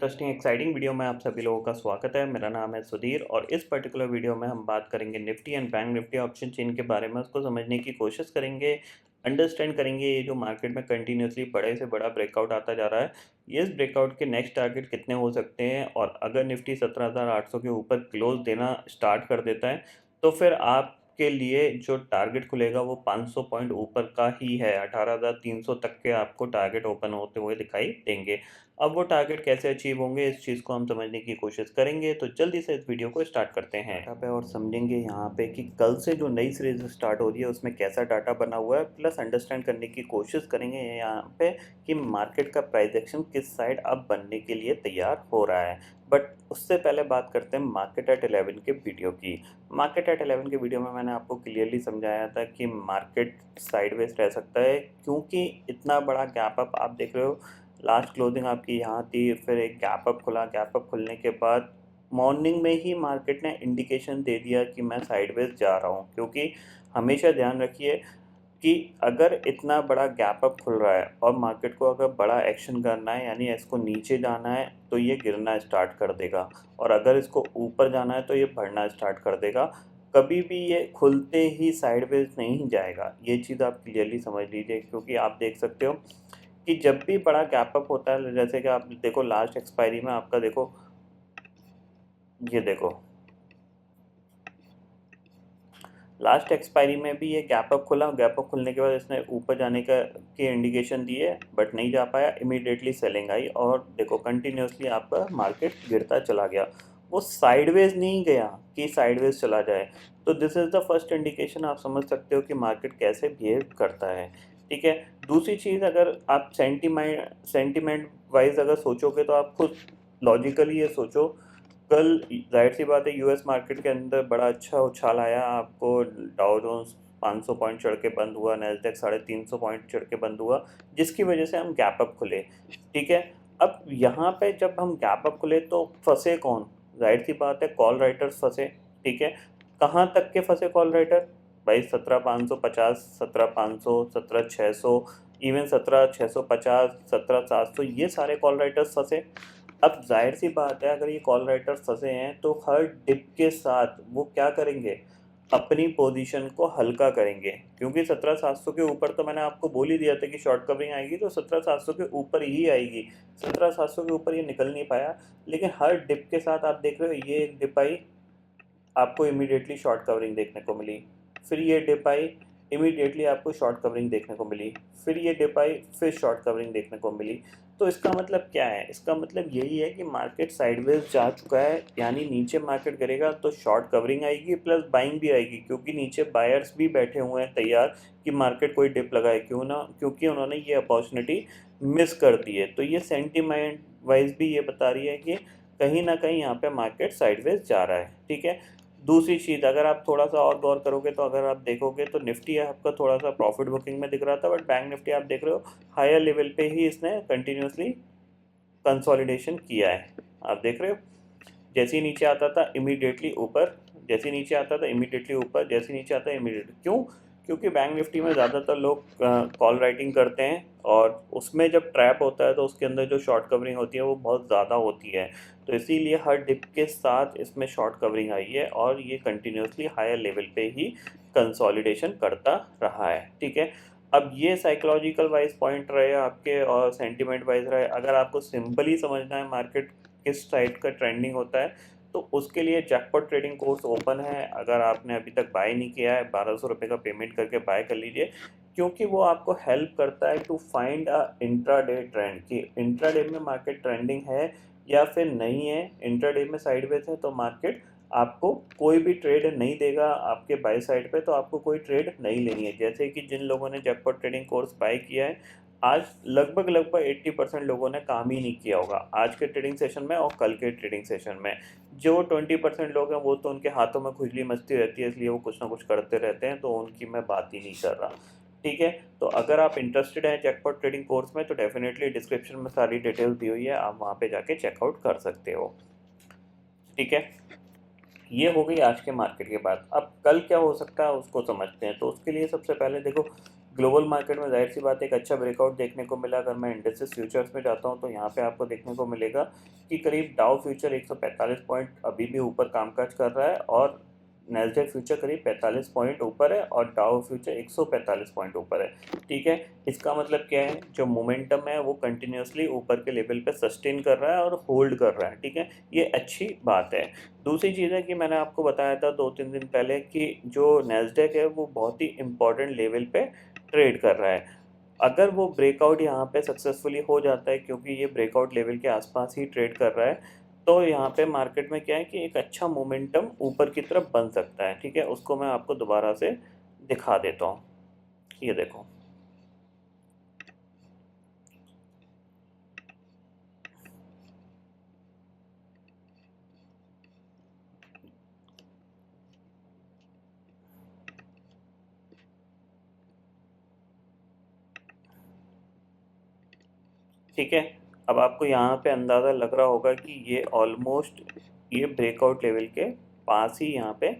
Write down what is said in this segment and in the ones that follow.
Interesting exciting video में आप सभी लोगों का स्वागत है। मेरा नाम है सुधीर और इस पर्टिकुलर वीडियो में हम बात करेंगे Nifty and bank Nifty option chain के बारे में। उसको समझने की कोशिश करेंगे, अंडरस्टैंड करेंगे ये जो मार्केट में कंटिन्यूसली बड़े से बड़ा ब्रेकआउट आता जा रहा है, ये इस ब्रेकआउट के नेक्स्ट टारगेट कितने हो सकते हैं। और अगर निफ्टी 17,800 के ऊपर क्लोज देना स्टार्ट कर देता है तो फिर आपके लिए जो टारगेट खुलेगा वो 500 पॉइंट ऊपर का ही है। 18,300 तक के आपको टारगेट ओपन होते हुए दिखाई देंगे। अब वो टारगेट कैसे अचीव होंगे इस चीज़ को हम समझने की कोशिश करेंगे, तो जल्दी से इस वीडियो को स्टार्ट करते हैं यहाँ पे और समझेंगे यहाँ पे कि कल से जो नई सीरीज स्टार्ट हो रही है उसमें कैसा डाटा बना हुआ है, प्लस अंडरस्टैंड करने की कोशिश करेंगे यहाँ पे कि मार्केट का प्राइस एक्शन किस साइड अब बनने के लिए तैयार हो रहा है। बट उससे पहले बात करते हैं मार्केट एट 11 के वीडियो की। मार्केट एट 11 के वीडियो में मैंने आपको क्लियरली समझाया था कि मार्केट साइडवेज रह सकता है, क्योंकि इतना बड़ा गैप अप आप देख रहे हो। लास्ट क्लोजिंग आपकी यहाँ थी, फिर एक गैप अप खुला, गैप अप खुलने के बाद मॉर्निंग में ही मार्केट ने इंडिकेशन दे दिया कि मैं साइडवेज जा रहा हूँ। क्योंकि हमेशा ध्यान रखिए कि अगर इतना बड़ा गैप अप खुल रहा है और मार्केट को अगर बड़ा एक्शन करना है, यानी इसको नीचे जाना है तो ये गिरना स्टार्ट कर देगा, और अगर इसको ऊपर जाना है तो ये बढ़ना स्टार्ट कर देगा। कभी भी ये खुलते ही साइडवेज नहीं जाएगा, ये चीज़ आप क्लियरली समझ लीजिए। क्योंकि आप देख सकते हो कि जब भी बड़ा गैप अप होता है, जैसे कि आप देखो लास्ट एक्सपायरी में आपका देखो, ये देखो लास्ट एक्सपायरी में भी ये गैप अप खुला। गैप अप खुलने के बाद इसने ऊपर जाने का के इंडिकेशन दिए बट नहीं जा पाया, इमीडिएटली सेलिंग आई और देखो कंटिन्यूसली आपका मार्केट गिरता चला गया। वो साइडवेज नहीं गया कि साइडवेज चला जाए। तो this is the first indication, आप समझ सकते हो कि मार्केट कैसे बिहेव करता है। ठीक है। दूसरी चीज़, अगर आप सेंटिमेंट वाइज अगर सोचोगे तो आप खुद लॉजिकली ये सोचो, कल जाहिर सी बात है यूएस मार्केट के अंदर बड़ा अच्छा उछाल आया। आपको डाउ जोन्स 500 पॉइंट चढ़ के बंद हुआ, नैस्डैक 350 पॉइंट चढ़ के बंद हुआ, जिसकी वजह से हम गैप अप खुले। ठीक है। अब यहाँ पे जब हम गैप अप खुले तो फंसे कौन? जाहिर सी बात है कॉल राइटर्स फंसे। ठीक है। कहाँ तक के फंसे कॉल राइटर? भाई 17,550, 17,500, 17,600, इवन 17,650, 17,700, ये सारे कॉल राइटर्स फंसे। अब जाहिर सी बात है अगर ये कॉल राइटर्स फंसे हैं तो हर डिप के साथ वो क्या करेंगे, अपनी पोजीशन को हल्का करेंगे। क्योंकि 17,700 के ऊपर तो मैंने आपको बोल ही दिया था कि शॉर्ट कवरिंग आएगी तो 17,700 के ऊपर ही आएगी। 17,700 के ऊपर ये निकल नहीं पाया, लेकिन हर डिप के साथ आप देख रहे हो ये एक डिप आई, आपको इमीडिएटली शॉर्ट कवरिंग देखने को मिली। फिर ये डिप आई, इमीडिएटली आपको शॉर्ट कवरिंग देखने को मिली। फिर ये डिप आई, फिर शॉर्ट कवरिंग देखने को मिली। तो इसका मतलब क्या है? इसका मतलब यही है कि मार्केट साइडवेज जा चुका है, यानी नीचे मार्केट गिरेगा तो शॉर्ट कवरिंग आएगी प्लस बाइंग भी आएगी। क्योंकि नीचे बायर्स भी बैठे हुए हैं तैयार कि मार्केट कोई डिप लगाए, क्यों ना, क्योंकि उन्होंने ये अपॉर्चुनिटी मिस कर दी है। तो ये सेंटीमेंट वाइज भी ये बता रही है कि कहीं ना कहीं यहाँ पे मार्केट साइडवेज जा रहा है। ठीक है। दूसरी चीज़, अगर आप थोड़ा सा और गौर करोगे तो अगर आप देखोगे तो निफ्टी आपका थोड़ा सा प्रॉफिट बुकिंग में दिख रहा था, बट बैंक निफ्टी आप देख रहे हो हायर लेवल पे ही इसने कंटिन्यूसली कंसोलिडेशन किया है। आप देख रहे हो जैसे ही नीचे आता था इमीडिएटली ऊपर, जैसे ही नीचे आता था इमीडिएटली ऊपर, जैसे ही नीचे आता है इमीडिएटली। क्यों? क्योंकि बैंक निफ्टी में ज़्यादातर लोग कॉल राइटिंग करते हैं और उसमें जब ट्रैप होता है तो उसके अंदर जो शॉर्ट कवरिंग होती है वो बहुत ज़्यादा होती है। तो इसीलिए हर डिप के साथ इसमें शॉर्ट कवरिंग आई है और ये कंटिन्यूसली हायर लेवल पे ही कंसोलिडेशन करता रहा है। ठीक है। अब ये साइकोलॉजिकल वाइज पॉइंट रहे आपके और सेंटिमेंट वाइज रहे। अगर आपको सिंपली समझना है मार्केट किस साइड का ट्रेंडिंग होता है तो उसके लिए जैकपॉट ट्रेडिंग कोर्स ओपन है। अगर आपने अभी तक बाय नहीं किया है, 1,200 रुपये का पेमेंट करके बाय कर लीजिए, क्योंकि वो आपको हेल्प करता है to find a intraday trend कि इंट्राडे में मार्केट ट्रेंडिंग है या फिर नहीं है। इंट्राडे में साइडवेज है तो मार्केट आपको कोई भी ट्रेड नहीं देगा आपके बाय साइड पे, तो आपको कोई ट्रेड नहीं लेनी है। जैसे कि जिन लोगों ने जैकपॉट ट्रेडिंग कोर्स बाय किया है, आज लगभग 80% लोगों ने काम ही नहीं किया होगा आज के ट्रेडिंग सेशन में और कल के ट्रेडिंग सेशन में। जो 20% लोग हैं वो तो उनके हाथों में खुजली मस्ती रहती है, इसलिए वो कुछ ना कुछ करते रहते हैं, तो उनकी मैं बात ही नहीं कर रहा। ठीक है। तो अगर आप इंटरेस्टेड हैं जैकपॉट ट्रेडिंग कोर्स में तो डेफिनेटली डिस्क्रिप्शन में सारी डिटेल्स दी हुई है, आप वहाँ पे जाके चेकआउट कर सकते हो। ठीक है। ये हो गई आज के मार्केट के बाद। अब कल क्या हो सकता है उसको समझते हैं। तो उसके लिए सबसे पहले देखो ग्लोबल मार्केट में जाहिर सी बात है एक अच्छा ब्रेकआउट देखने को मिला। अगर मैं इंडेक्सेस फ्यूचर्स में जाता हूँ तो यहाँ पे आपको देखने को मिलेगा कि करीब डाउ फ्यूचर 145 पॉइंट अभी भी ऊपर कामकाज कर रहा है और नैस्डैक फ्यूचर करीब 45 पॉइंट ऊपर है और डाउ फ्यूचर 145 पॉइंट ऊपर है। ठीक है, इसका मतलब क्या है, जो मोमेंटम है वो कंटिन्यूसली ऊपर के लेवल पे सस्टेन कर रहा है और होल्ड कर रहा है। ठीक है, ये अच्छी बात है। दूसरी चीज़ है कि मैंने आपको बताया था 2-3 दिन पहले कि जो नैस्डैक है वो बहुत ही इंपॉर्टेंट लेवल पे ट्रेड कर रहा है। अगर वो ब्रेकआउट यहाँ पे सक्सेसफुली हो जाता है, क्योंकि ये ब्रेकआउट लेवल के आसपास ही ट्रेड कर रहा है, तो यहाँ पे मार्केट में क्या है कि एक अच्छा मोमेंटम ऊपर की तरफ बन सकता है। ठीक है, उसको मैं आपको दोबारा से दिखा देता हूँ। ये देखो, ठीक है। अब आपको यहाँ पे अंदाज़ा लग रहा होगा कि ये ऑलमोस्ट ये ब्रेकआउट लेवल के पास ही यहाँ पे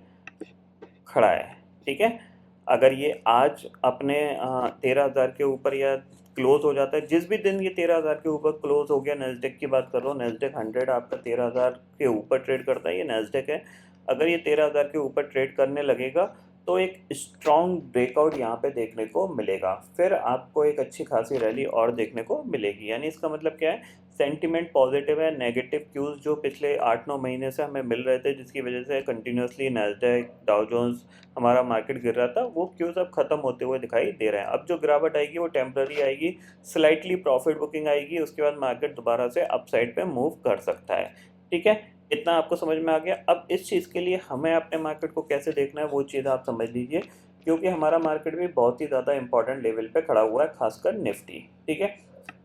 खड़ा है। ठीक है, अगर ये आज अपने 13,000 के ऊपर या क्लोज हो जाता है, जिस भी दिन ये 13,000 के ऊपर क्लोज हो गया, नैस्डैक की बात कर रहा हूँ, नैस्डैक 100 आपका 13,000 के ऊपर ट्रेड करता है, ये नैस्डैक है। अगर ये 13,000 के ऊपर ट्रेड करने लगेगा तो एक स्ट्रॉन्ग ब्रेकआउट यहाँ पे देखने को मिलेगा, फिर आपको एक अच्छी खासी रैली और देखने को मिलेगी। यानी इसका मतलब क्या है, सेंटिमेंट पॉजिटिव है। नेगेटिव क्यूज़ जो पिछले 8-9 महीने से हमें मिल रहे थे, जिसकी वजह से कंटिन्यूसली नैस्डैक, डाउ जोन्स, हमारा मार्केट गिर रहा था, वो क्यूज़ अब ख़त्म होते हुए दिखाई दे रहे हैं। अब जो गिरावट आएगी वो टेम्पररी आएगी, स्लाइटली प्रॉफिट बुकिंग आएगी, उसके बाद मार्केट दोबारा से अपसाइड पे मूव कर सकता है। ठीक है, इतना आपको समझ में आ गया। अब इस चीज़ के लिए हमें अपने मार्केट को कैसे देखना है वो चीज़ आप समझ लीजिए, क्योंकि हमारा मार्केट भी बहुत ही ज़्यादा इंपॉर्टेंट लेवल पे खड़ा हुआ है, खासकर निफ्टी। ठीक है,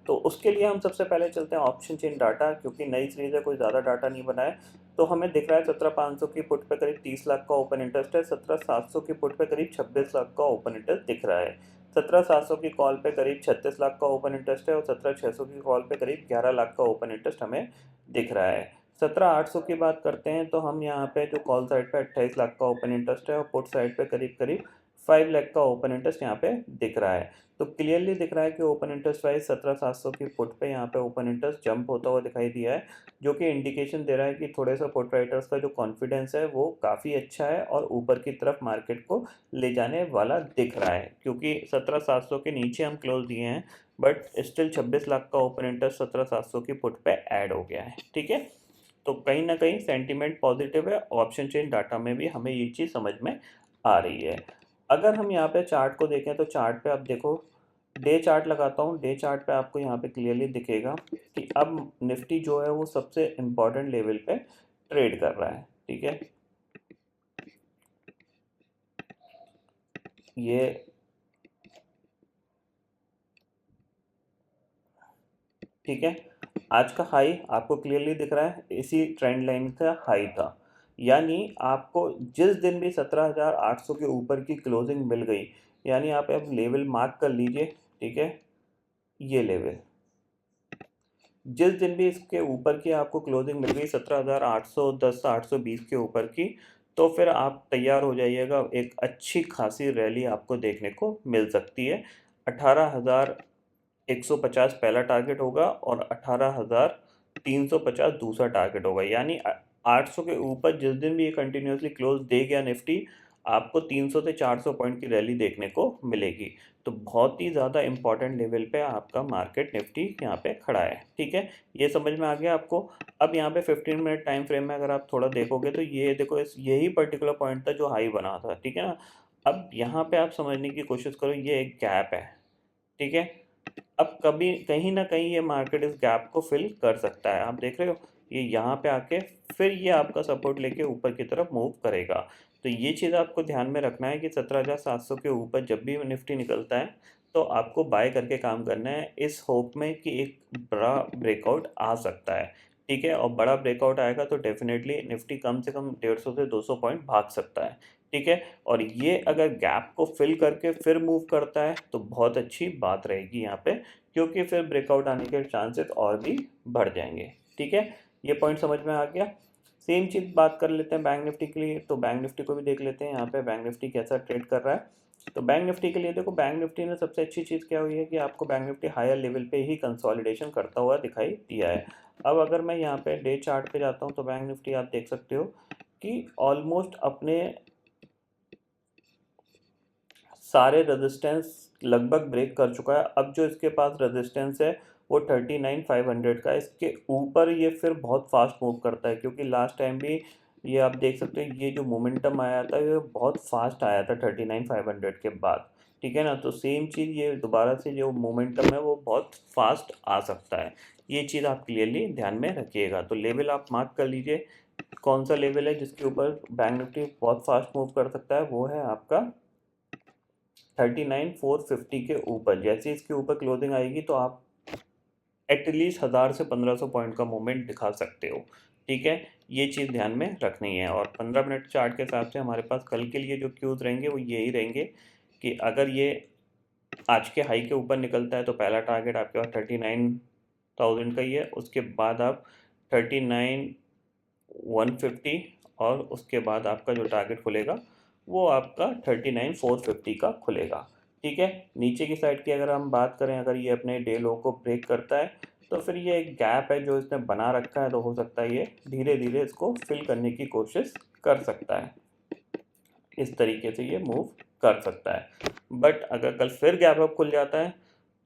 तो उसके लिए हम सबसे पहले चलते हैं ऑप्शन चेन डाटा, क्योंकि नई सीरीज़ है, कोई ज़्यादा डाटा नहीं बना है। तो हमें दिख रहा है 17,500 की पुट पे करीब 30 लाख का ओपन इंटरेस्ट है, 17,700 की पुट पे करीब 26 लाख का ओपन इंटरेस्ट दिख रहा है, 17,700 की कॉल पे करीब 36 लाख का ओपन इंटरेस्ट है और 17,600 की कॉल पे करीब 11 लाख का ओपन इंटरेस्ट हमें दिख रहा है। 17,800 की बात करते हैं तो हम यहाँ पे जो कॉल साइड पे 28 लाख का ओपन इंटरेस्ट है और पुट साइड पे करीब करीब 5 लाख का ओपन इंटरेस्ट यहाँ पे दिख रहा है। तो क्लियरली दिख रहा है कि ओपन इंटरेस्ट वाइज 17,700 की पुट पे यहाँ पे ओपन इंटरेस्ट जंप होता हुआ दिखाई दिया है, जो कि इंडिकेशन दे रहा है कि थोड़े सा पुट राइटर्स का जो कॉन्फिडेंस है वो काफ़ी अच्छा है और ऊपर की तरफ मार्केट को ले जाने वाला दिख रहा है। क्योंकि 17,700 के नीचे हम क्लोज दिए हैं, बट स्टिल 26 लाख का ओपन इंटरेस्ट 17,700 की पुट पे ऐड हो गया है। ठीक है, तो कहीं ना कहीं सेंटीमेंट पॉजिटिव है। ऑप्शन चेन डाटा में भी हमें ये चीज़ समझ में आ रही है। अगर हम यहाँ पे चार्ट को देखें तो चार्ट पे आप देखो, डे चार्ट लगाता हूँ, डे चार्ट पे आपको यहाँ पे क्लियरली दिखेगा कि अब निफ्टी जो है वो सबसे इम्पॉर्टेंट लेवल पे ट्रेड कर रहा है। ठीक है, ये ठीक है, आज का हाई आपको क्लियरली दिख रहा है, इसी ट्रेंड लाइन का हाई था। यानी आपको जिस दिन भी 17,800 के ऊपर की क्लोजिंग मिल गई, यानी आप अब लेवल मार्क कर लीजिए। ठीक है, ये लेवल जिस दिन भी इसके ऊपर की आपको क्लोजिंग मिल गई 17,810 820 के ऊपर की, तो फिर आप तैयार हो जाइएगा, एक अच्छी खासी रैली आपको देखने को मिल सकती है। 18,150 पहला टारगेट होगा और 18,350 दूसरा टारगेट होगा। यानी 800 के ऊपर जिस दिन भी ये कंटिन्यूसली क्लोज दे गया निफ्टी, आपको 300 से 400 पॉइंट की रैली देखने को मिलेगी। तो बहुत ही ज़्यादा इंपॉर्टेंट लेवल पे आपका मार्केट निफ्टी यहाँ पे खड़ा है। ठीक है, ये समझ में आ गया आपको। अब यहाँ पे 15 मिनट टाइम फ्रेम में अगर आप थोड़ा देखोगे तो ये देखो, यही पर्टिकुलर पॉइंट था जो हाई बना था। ठीक है ना, अब यहाँ पे आप समझने की कोशिश करो, ये एक गैप है। ठीक है, अब कभी कहीं ना कहीं ये मार्केट इस गैप को फिल कर सकता है। आप देख रहे हो, ये यहाँ पे आके फिर ये आपका सपोर्ट लेके ऊपर की तरफ मूव करेगा। तो ये चीज़ आपको ध्यान में रखना है कि 17,700 के ऊपर जब भी निफ्टी निकलता है तो आपको बाय करके काम करना है, इस होप में कि एक बड़ा ब्रेकआउट आ सकता है। ठीक है, और बड़ा ब्रेकआउट आएगा तो डेफिनेटली निफ्टी कम से कम 150 से 200 पॉइंट भाग सकता है। ठीक है, और ये अगर गैप को फिल करके फिर मूव करता है तो बहुत अच्छी बात रहेगी यहाँ पे, क्योंकि फिर ब्रेकआउट आने के चांसेस और भी बढ़ जाएंगे। ठीक है, ये पॉइंट समझ में आ गया। सेम चीज़ बात कर लेते हैं बैंक निफ्टी के लिए, तो बैंक निफ्टी को भी देख लेते हैं यहाँ पे बैंक निफ्टी कैसा ट्रेड कर रहा है। तो बैंक निफ्टी के लिए देखो, बैंक निफ्टी में सबसे अच्छी चीज़ क्या हुई है कि आपको बैंक निफ्टी हायर लेवल पे ही कंसोलिडेशन करता हुआ दिखाई दिया है। अब अगर मैं यहाँ पे डे चार्ट पे जाता हूँ तो बैंक निफ्टी आप देख सकते हो कि ऑलमोस्ट अपने सारे रेजिस्टेंस लगभग ब्रेक कर चुका है। अब जो इसके पास रेजिस्टेंस है वो 39,500 का है। इसके ऊपर ये फिर बहुत फास्ट मूव करता है, क्योंकि लास्ट टाइम भी ये आप देख सकते हैं, ये जो मोमेंटम आया था ये बहुत फास्ट आया था 39,500 के बाद, ठीक है ना। तो सेम चीज़ ये दोबारा से जो मोमेंटम है वो बहुत फास्ट आ सकता है। ये चीज़ आप क्लियरली ध्यान में रखिएगा। तो लेवल आप मार्क कर लीजिए, कौन सा लेवल है जिसके ऊपर बैंक निफ्टी बहुत फास्ट मूव कर सकता है, वो है आपका 39,450 के ऊपर। जैसे इसके ऊपर क्लोजिंग आएगी तो आप एटलीस्ट 1000 से 1500 पॉइंट का मूवमेंट दिखा सकते हो, ठीक है। ये चीज़ ध्यान में रखनी है। और 15 मिनट चार्ट के हिसाब से हमारे पास कल के लिए जो क्यूज़ रहेंगे वो यही रहेंगे कि अगर ये आज के हाई के ऊपर निकलता है तो पहला टारगेट आपके पास 39,000 का ही है। उसके बाद आप 39,150 और उसके बाद आपका जो टारगेट खुलेगा वो आपका 39,450 का खुलेगा, ठीक है। नीचे की साइड की अगर हम बात करें, अगर ये अपने डे लो को ब्रेक करता है तो फिर ये एक गैप है जो इसने बना रखा है, तो हो सकता है ये धीरे धीरे इसको फिल करने की कोशिश कर सकता है। इस तरीके से ये मूव कर सकता है। बट अगर कल फिर गैप अप खुल जाता है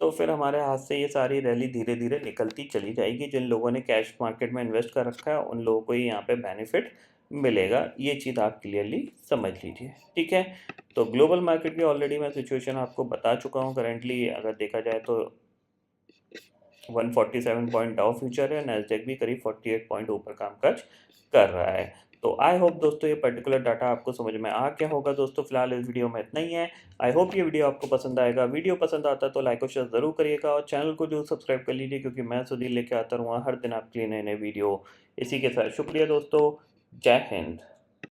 तो फिर हमारे हाथ से ये सारी रैली धीरे धीरे निकलती चली जाएगी। जिन लोगों ने कैश मार्केट में इन्वेस्ट कर रखा है उन लोगों को ही यहाँ पे बेनिफिट मिलेगा। ये चीज़ आप क्लियरली समझ लीजिए, ठीक है। तो ग्लोबल मार्केट की ऑलरेडी मैं सिचुएशन आपको बता चुका हूँ। करेंटली अगर देखा जाए तो 147 पॉइंट डाउ फ्यूचर है, नैस्डैक भी करीब 48 पॉइंट ऊपर कामकाज कर रहा है। तो आई होप दोस्तों ये पर्टिकुलर डाटा आपको समझ में आ गया होगा। दोस्तों फिलहाल इस वीडियो में इतना ही है। आई होप ये वीडियो आपको पसंद आएगा। वीडियो पसंद आता है तो लाइक और शेयर ज़रूर करिएगा और चैनल को जरूर सब्सक्राइब कर लीजिए, क्योंकि मैं सुधीर लेके आता रहूँगा हर दिन आपके लिए नए नए वीडियो। इसी के साथ शुक्रिया दोस्तों, जय हिंद।